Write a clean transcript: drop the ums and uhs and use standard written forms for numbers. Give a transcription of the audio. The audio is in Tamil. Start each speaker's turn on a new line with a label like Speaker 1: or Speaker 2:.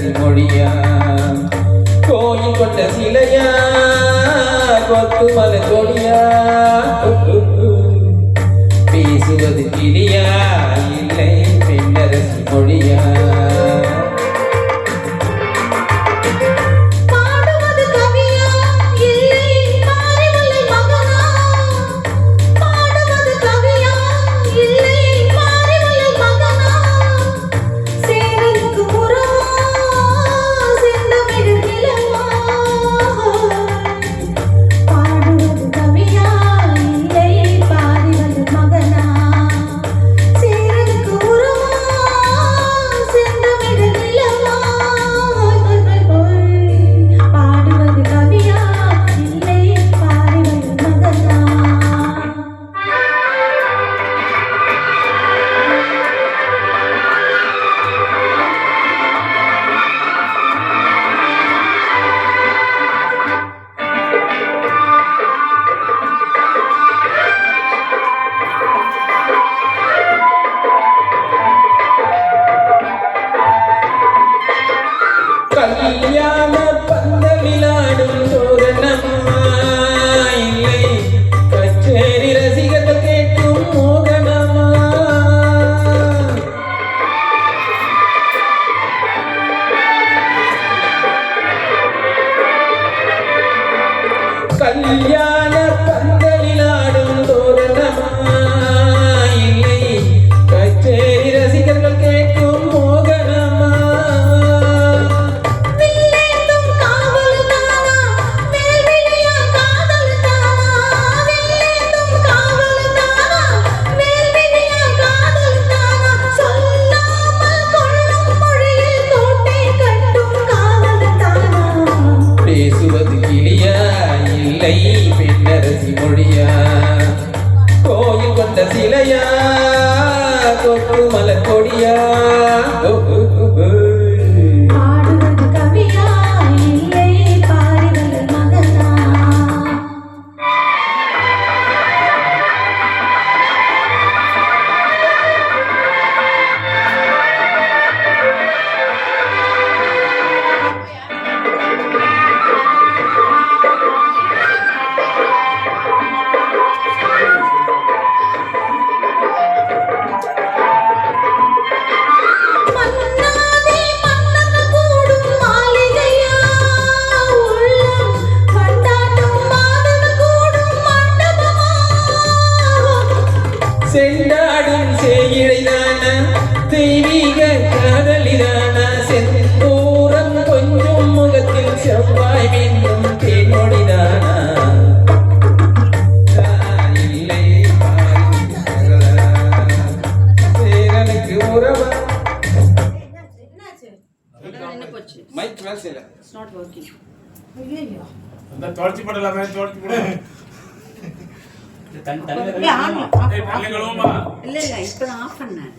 Speaker 1: பின்னரசி மொழியா கோயில் கொண்ட சிலையா கொத்து மலை கொடியா பேசுவது கிளியா இல்லை பின்னரசி மொழியா கல்யாண பந்தலிலாடும் தோரணமா இல்லை கச்சேரி ரசிகர்கள் கேட்கும் மோகனமா கல்யாண பந்தலிலாடும் தோரணமா இல்லை கச்சேரி ரசிகர்கள் கேட்கும் மோகனமா பேசுவது கிளியா இல்லை பின்னரசி மொழியா கோயில் கொண்ட சிலையா கொத்து மலர் கொடியா செண்டாடும் செய்யிடைதான தெய்வீக காதலிதான செந்தூரம் கொஞ்சம் முகத்தில் செவ்வாய் மின்னும் தேன்மொழிதானா இல்லை சேரனுக்கு உறவா மைக் வேலை
Speaker 2: It's not working.
Speaker 3: அந்த torch பண்ணலாமே torch போடு
Speaker 2: இல்ல இப்ப ஆஃப் பண்ணேன்